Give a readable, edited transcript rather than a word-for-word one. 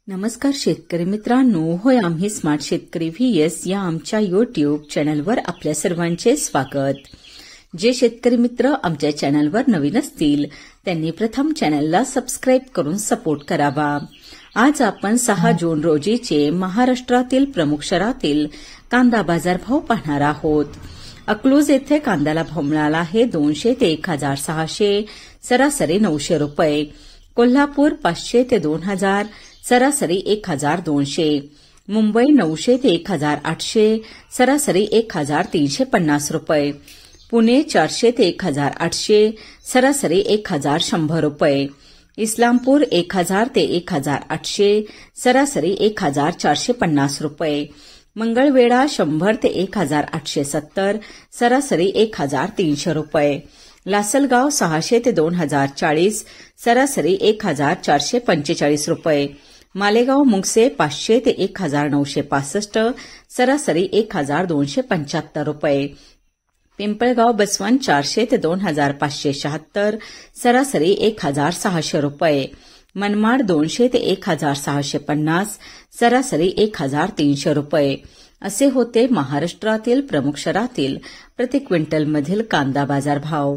नमस्कार शेतकरी मित्रांनो, होय आम्ही स्मार्ट शेतकरी व्हीएस या आमच्या यूट्यूब चॅनलवर आपल्या सर्वांचे स्वागत। जे शेतकरी मित्र आमच्या चॅनलवर नवीन असतील त्यांनी प्रथम चॅनलला सबस्क्राइब करून सपोर्ट करावा। आज आपण 6 जून रोजीचे महाराष्ट्रातील प्रमुख शहरातील कांदा बाजारभाव पाहणार आहोत। अकलूज येथे कांद्याला भाव मिळाला आहे 200 ते 1600, सरासरी 900 रुपये। कोल्हापूर 500 ते 2000, सरासरी 1200। मुंबई 900 ते 1800, सरासरी 1350 रुपये। पुणे 400 ते 1800, सरासरी 1100 रुपये। इस्लामपूर 1000 ते 1800, सरासरी 1450 रुपये। मंगळवेढा 100 ते 1870, सरासरी 1300 रुपये। लासलगाव 600 ते 2040, सरासरी 1445 रुपये। मालेगाव मुंगसे 500 ते 1965, सरासरी 1275 रुपये। पिंपळगाव बसवंत 400 ते 2576, सरासरी 1600 रुपये। मनमाड 200 ते 1650, सरासरी 1300 रुपये। असे होते महाराष्ट्रातील प्रमुख शहरातील प्रति क्विंटलमधील कांदा बाजार भाव।